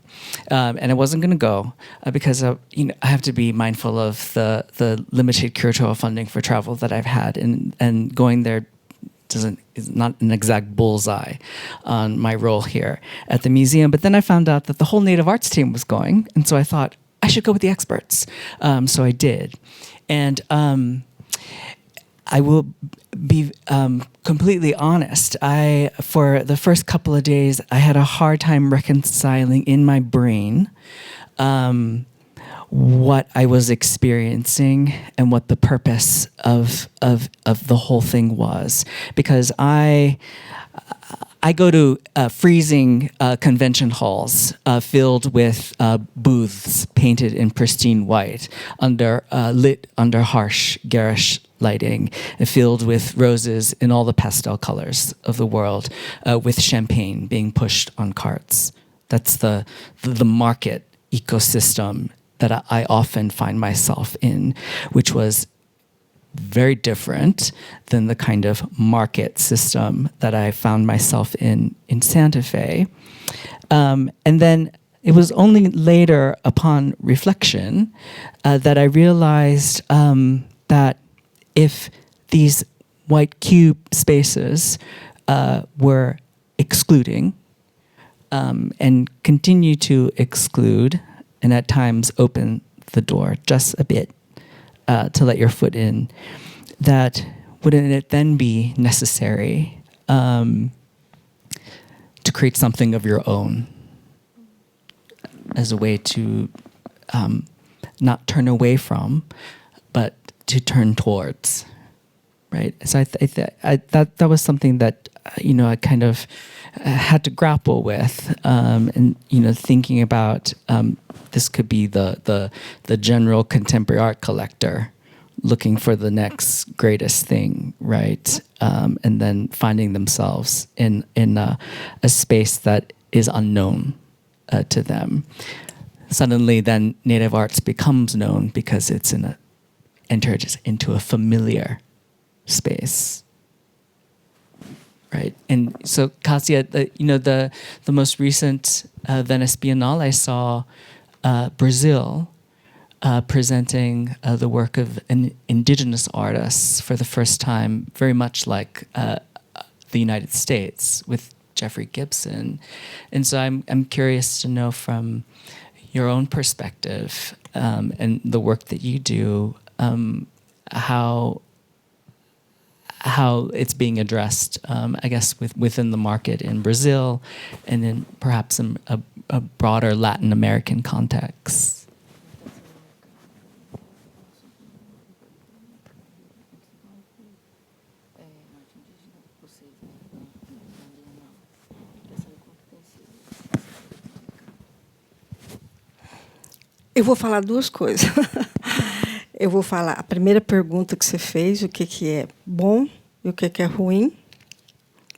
and I wasn't going to go because I have to be mindful of the limited curatorial funding for travel that I've had, and going there is not an exact bullseye on my role here at the museum. But then I found out that the whole Native Arts team was going, and so I thought I should go with the experts. So I did, and I will be completely honest. For the first couple of days, I had a hard time reconciling in my brain what I was experiencing and what the purpose of the whole thing was, because I go to freezing convention halls filled with booths painted in pristine white, lit under harsh, garish lighting, filled with roses in all the pastel colors of the world, with champagne being pushed on carts. That's the market ecosystem that I often find myself in, which was very different than the kind of market system that I found myself in Santa Fe. And then it was only later, upon reflection, that I realized that if these white cube spaces were excluding and continue to exclude, and at times open the door just a bit to let your foot in, that wouldn't it then be necessary to create something of your own as a way to not turn away from, but to turn towards, right? So that was something that I kind of had to grapple with, and thinking about this could be the general contemporary art collector looking for the next greatest thing, right? And then finding themselves in a space that is unknown to them. Suddenly, then Native arts becomes known because it's enters into a familiar space. Right, and so Kássia, the most recent Venice Biennale, I saw Brazil presenting the work of an indigenous artists for the first time, very much like the United States with Jeffrey Gibson, and so I'm curious to know from your own perspective and the work that you do, how it's being addressed, I guess, within the market in Brazil, and then perhaps in a broader Latin American context. Eu vou falar duas coisas. Eu vou falar a primeira pergunta que você fez, o que é bom e o que é ruim,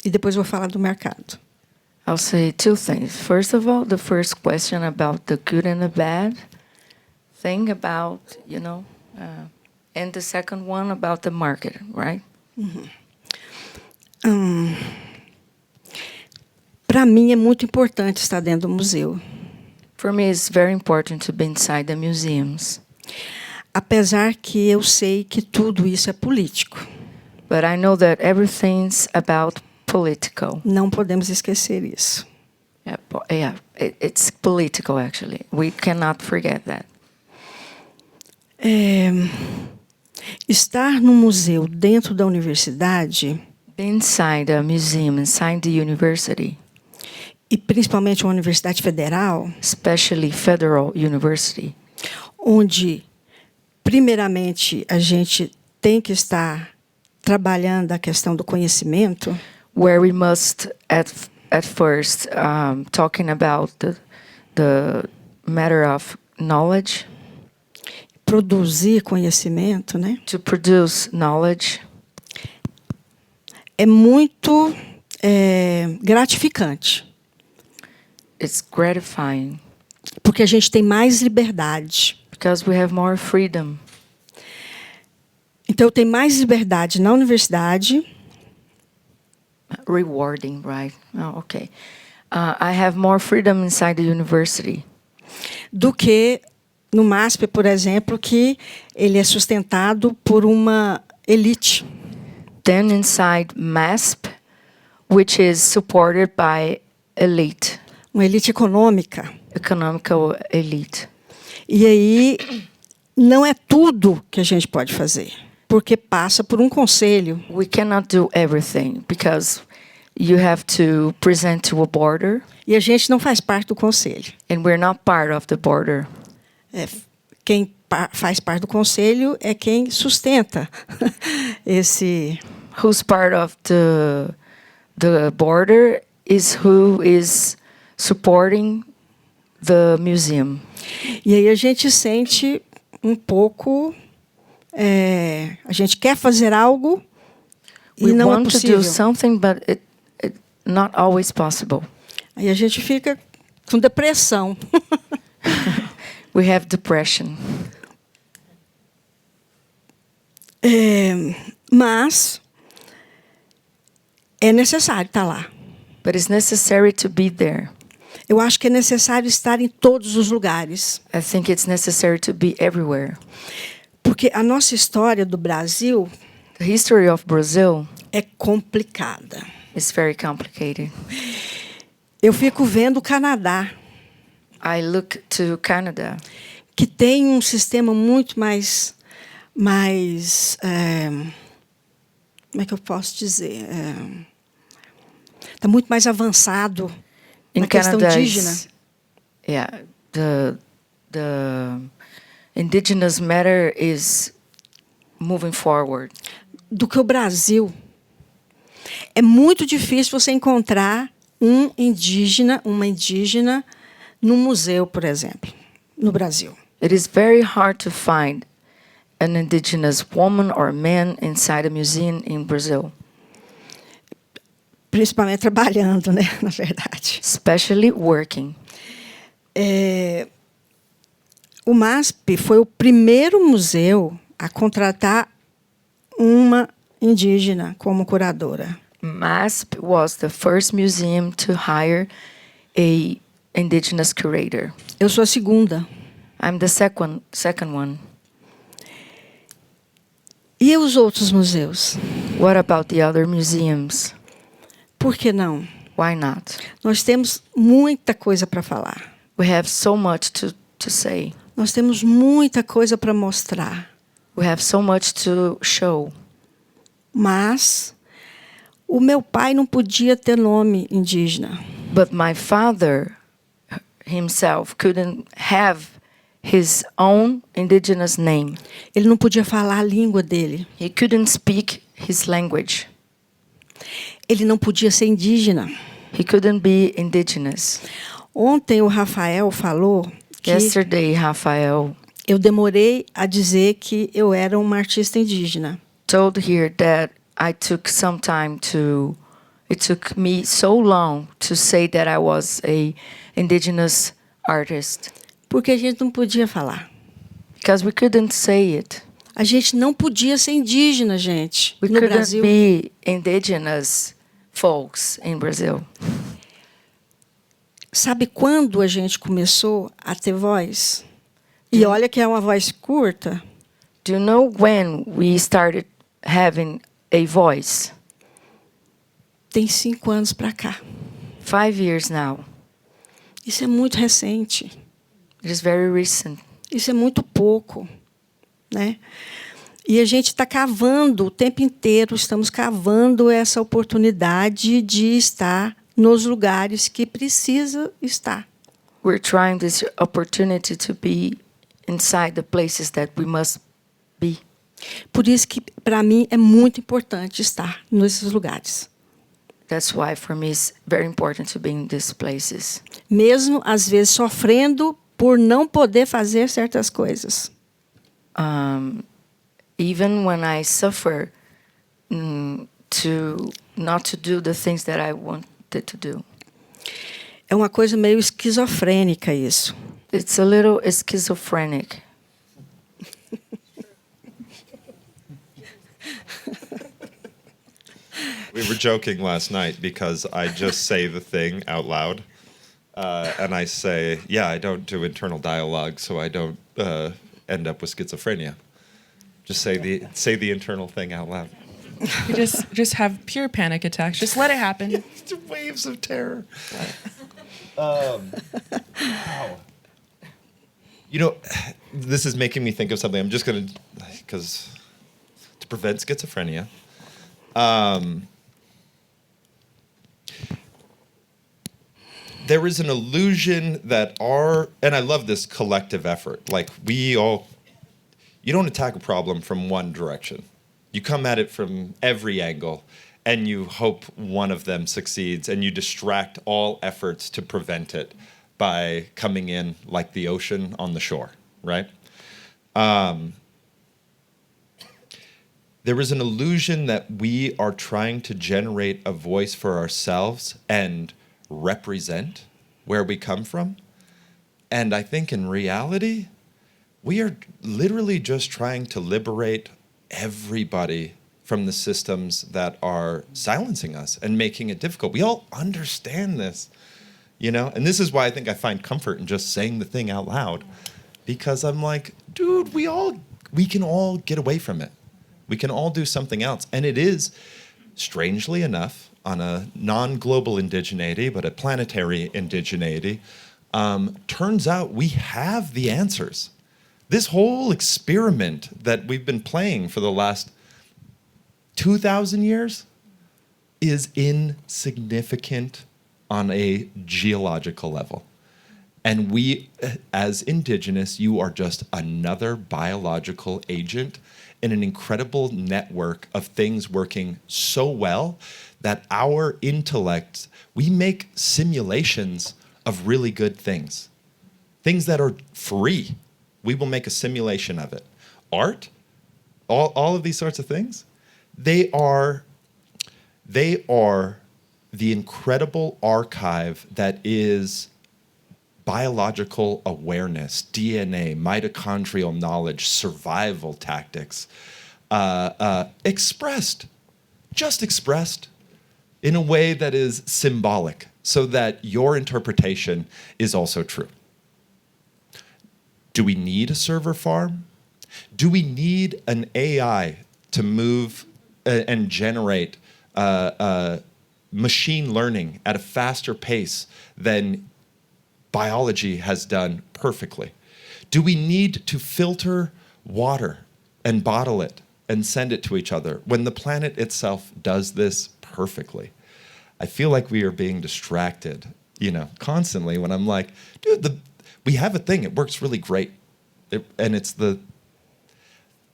e depois vou falar do mercado. I'll say two things. First of all, the first question about the good and the bad thing about, and the second one about the market, right? Para mim é muito importante estar dentro do museu. For me, it's very important to be inside the museums. Apesar que eu sei que tudo isso é político. But I know that everything's about political. Não podemos esquecer isso. It's political, actually. We cannot forget that. Estar no museu dentro da universidade, Be inside a museum, inside the university, e principalmente uma universidade federal, especially federal university, onde primeiramente, a gente tem que estar trabalhando a questão do conhecimento, where we must at first talking about the matter of knowledge, produzir conhecimento, né? to produce knowledge, É muito gratificante, it's gratifying porque a gente tem mais liberdade. because we have more freedom. Então, eu tenho mais liberdade na universidade, Rewarding, right? Oh, okay. I have more freedom inside the university do que no MASP, por exemplo, que ele é sustentado por uma elite. than inside MASP, which is supported by elite, Uma elite econômica. economical elite. E aí, não é tudo que a gente pode fazer, porque passa por um conselho. We cannot do everything because you have to present to a border, E a gente não faz parte do conselho. and we're not part of the border. Quem faz parte do conselho é quem sustenta esse. Who's part of the border is who is supporting the museum. E aí a gente sente um pouco. A gente quer fazer algo e We não é want to possível. do something, but it not always possible. Aí a gente fica com depressão. We have depression. Mas é necessário estar lá. But it's necessary to be there. Eu acho que é necessário estar em todos os lugares. I think it's necessary to be everywhere. Porque a nossa história do Brasil The history of Brazil é complicada. is very complicated. Eu fico vendo o Canadá, I look to Canada, que tem um sistema muito mais como é que eu posso dizer? Está muito mais avançado na questão indígena. Yeah, the indigenous matter is moving forward. Do que o Brasil. É muito difícil você encontrar um indígena, uma indígena, num museu, por exemplo, no Brasil. It is very hard to find an indigenous woman or man inside a museum in Brazil, Principalmente trabalhando, né, na verdade. especially working. O MASP foi o primeiro museu a contratar uma indígena como curadora. MASP was the first museum to hire a indigenous curator. Eu sou a segunda. I'm the second one. E os outros museus? What about the other museums? Por que não? Why not? Nós temos muita coisa para falar. We have so much to say. Nós temos muita coisa para mostrar. We have so much to show. Mas o meu pai não podia ter nome indígena. But my father himself couldn't have his own indigenous name. Ele não podia falar a língua dele. He couldn't speak his language. Ele não podia ser indígena. He couldn't be indigenous. Ontem o Rafael falou que Yesterday, Rafael eu demorei a dizer que eu era uma artista indígena. told here that I took some time to. It took me so long to say that I was a indigenous artist Porque a gente não podia falar. because we couldn't say it. A gente não podia ser indígena, gente, We no couldn't Brasil. be indigenous folks in Brazil. Sabe quando a gente começou a ter voz? E olha que é uma voz curta. Do you know when we started having a voice? Tem 5 anos para cá. 5 years now. Isso é muito recente. It is very recent. Isso é muito pouco, né? E a gente está cavando o tempo inteiro, estamos cavando essa oportunidade de estar nos lugares que precisa estar. We're trying this opportunity to be inside the places that we must Por isso que, para mim, é muito importante estar nesses lugares. That's why, for me, it's very important to be in these places. Mesmo, às vezes, sofrendo por não poder fazer certas coisas. Even when I suffer to not to do the things that I wanted to do. É uma coisa meio esquizofrênica isso. It's a little schizophrenic. We were joking last night because I just say the thing out loud. And I say, yeah, I don't do internal dialogue, so I don't end up with schizophrenia. Just say the internal thing out loud. You just have pure panic attacks. Just let it happen. Waves of terror. Wow. You know, this is making me think of something. I'm just going to, because to prevent schizophrenia, there is an illusion that and I love this collective effort. Like you don't attack a problem from one direction. You come at it from every angle, and you hope one of them succeeds, and you distract all efforts to prevent it by coming in like the ocean on the shore, right? There is an illusion that we are trying to generate a voice for ourselves and represent where we come from. And I think in reality, we are literally just trying to liberate everybody from the systems that are silencing us and making it difficult. We all understand this, you know? And this is why I think I find comfort in just saying the thing out loud, because I'm like, dude, we can all get away from it. We can all do something else. And it is, strangely enough, on a non-global indigeneity, but a planetary indigeneity, turns out we have the answers. This whole experiment that we've been playing for the last 2,000 years is insignificant on a geological level. And we, as Indigenous, you are just another biological agent in an incredible network of things working so well that our intellect, we make simulations of really good things. Things that are free. We will make a simulation of it. Art, all of these sorts of things, they are the incredible archive that is biological awareness, DNA, mitochondrial knowledge, survival tactics, expressed in a way that is symbolic, so that your interpretation is also true. Do we need a server farm? Do we need an AI to move and generate machine learning at a faster pace than biology has done perfectly? Do we need to filter water and bottle it and send it to each other when the planet itself does this perfectly? I feel like we are being distracted, constantly when I'm like, dude, we have a thing, it works really great. I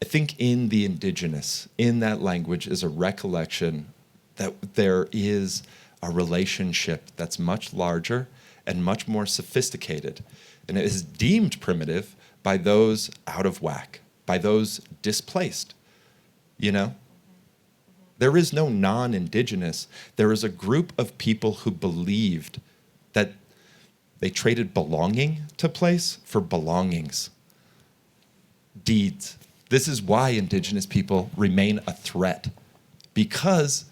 think in the Indigenous, in that language, is a recollection that there is a relationship that's much larger and much more sophisticated. And it is deemed primitive by those out of whack, by those displaced, There is no non-Indigenous. There is a group of people who believed that they traded belonging to place for belongings. Deeds. This is why Indigenous people remain a threat, because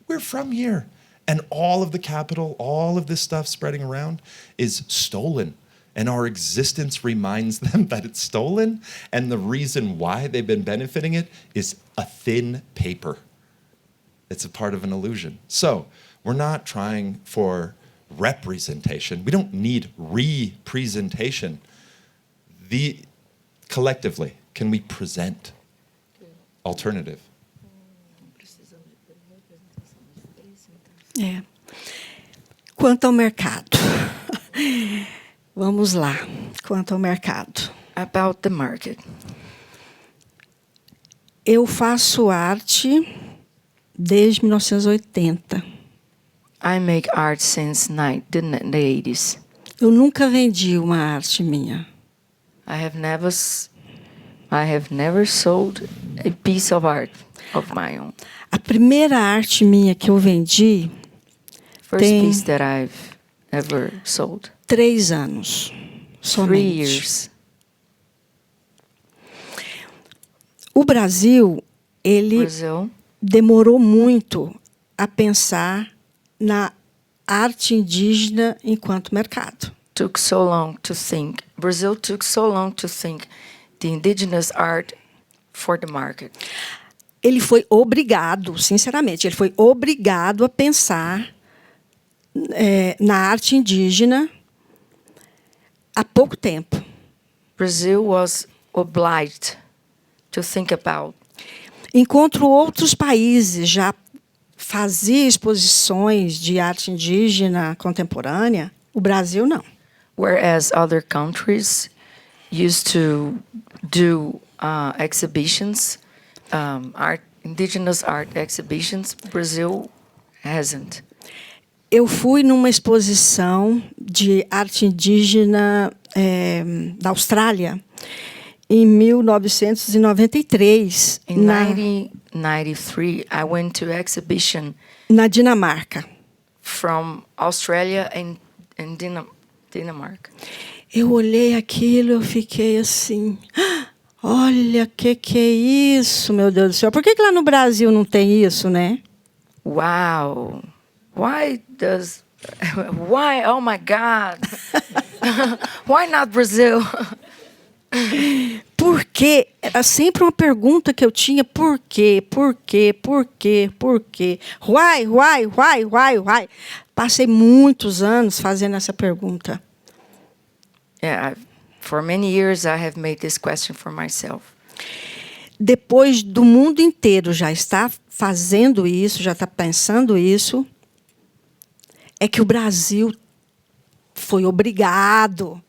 we're from here. And all of the capital, all of this stuff spreading around is stolen. And our existence reminds them that it's stolen. And the reason why they've been benefiting it is a thin paper. It's a part of an illusion. So we're not trying for representation. We don't need representation. Collectively, can we present alternative? Quanto ao mercado. Vamos lá. Quanto ao mercado. About the market. Eu faço arte desde 1980. I make art since the 80s. Eu nunca vendi uma arte minha. I have never sold a piece of art of my own. A primeira arte minha que eu vendi First Tem- piece that I've ever sold. 3 anos 3 somente. years. O Brasil, ele Brazil demorou muito a pensar na arte indígena enquanto mercado. took so long to think. Brazil took so long to think the indigenous art for the market. Ele foi obrigado, sinceramente, ele foi obrigado a pensar na arte indígena há pouco tempo. Brazil was obliged to think about. Enquanto outros países já faziam exposições de arte indígena contemporânea, o Brasil não. Whereas other countries used to do exhibitions, indigenous art exhibitions, Brazil hasn't. Eu fui numa exposição de arte indígena da Austrália em 1993, In 1993, I went to exhibition na Dinamarca. from Australia and Denmark. Eu olhei aquilo, eu fiquei assim, olha, que é isso, meu Deus do céu. Por que lá no Brasil não tem isso, né? Wow. Why? Oh my God. Why not Brazil? Porque era sempre uma pergunta que eu tinha, por quê? Why? Passei muitos anos fazendo essa pergunta. Yeah, for many years I have made this question for myself. Depois do mundo inteiro já está fazendo isso, já está pensando isso, é que o Brasil foi obrigado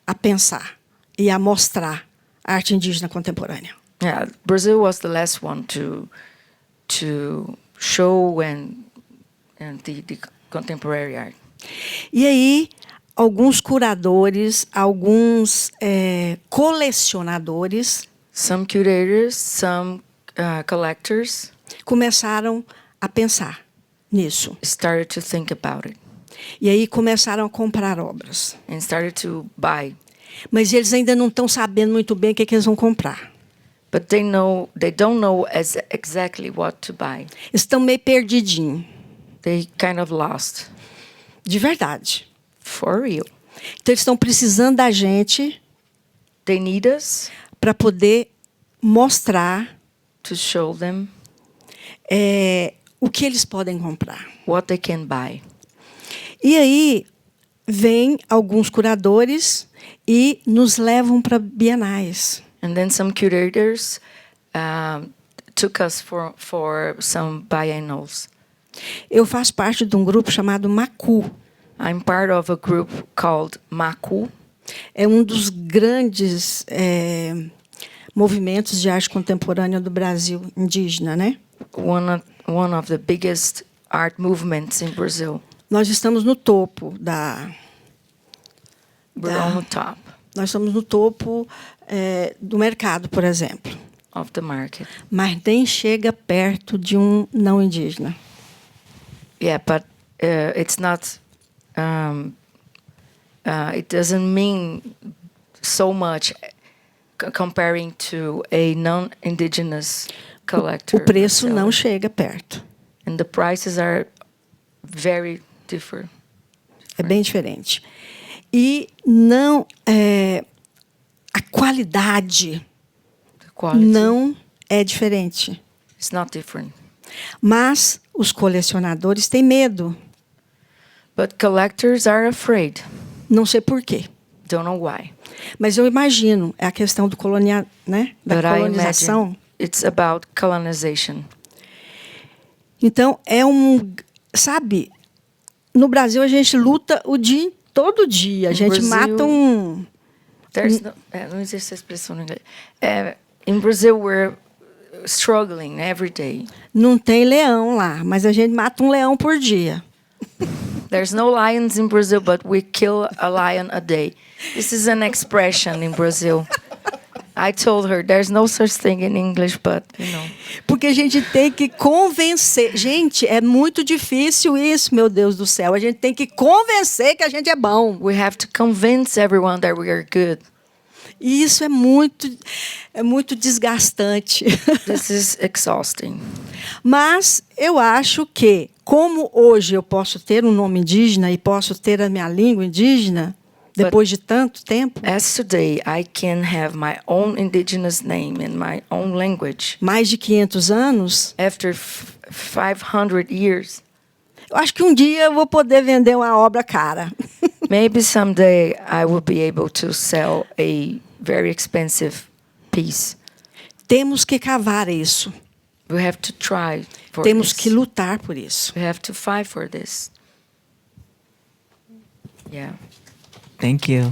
a pensar e a mostrar a arte indígena contemporânea. Yeah, Brazil was the last one to show and the contemporary art. E aí, alguns curadores, alguns colecionadores Some curators, some collectors começaram a pensar nisso. started to think about it E aí começaram a comprar obras. and started to buy. Mas eles ainda não estão sabendo muito bem o que eles vão comprar. But they don't know exactly what to buy. Estão meio perdidinhos, They kind of lost. de verdade. For real. Então, eles estão precisando da gente They need us para poder mostrar to show them o que eles podem comprar. what they can buy. E aí, vêm alguns curadores e nos levam para bienais. And then some curators took us for some biennials. Eu faço parte de um grupo chamado MACU. I'm part of a group called MACU. É um dos grandes movimentos de arte contemporânea do Brasil indígena, né? One of the biggest art movements in Brazil. Nós estamos no topo We're on the top Nós estamos no topo do mercado, por exemplo. of the market. Mas nem chega perto de um não indígena. Yeah, but it's not. It doesn't mean so much comparing to a non-indigenous collector. O preço or não seller. chega perto. And the prices are very different. É bem diferente. E não a qualidade The quality não é diferente. is not different. Mas os colecionadores têm medo. But collectors are afraid. Não sei por quê. Don't know why. Mas eu imagino, é a questão do né? Da But I colonização. imagine it's about colonization. Então, sabe, no Brasil a gente luta todo dia. A No gente Brasil, mata There's no, não existe essa expressão em inglês. In Brazil, struggling every day. Não tem leão lá, mas a gente mata um leão por dia. There's no lions in Brazil, but we kill a lion a day. This is an expression in Brazil. I told her there's no such thing in English, but you know. Porque a gente tem que convencer. Gente, é muito difícil isso, meu Deus do céu. A gente tem que convencer que a gente é bom. We have to convince everyone that we are good. E isso é muito desgastante. This is exhausting. Mas eu acho que, como hoje eu posso ter um nome indígena e posso ter a minha língua indígena, depois de tanto tempo, As today I can have my own indigenous name and my own language. mais de 500 anos, After 500 years, eu acho que um dia eu vou poder vender uma obra cara. maybe someday I will be able to sell a very expensive piece. Temos que cavar isso. We have to try for Temos this. que lutar por isso. We have to fight for this. Yeah. Thank you.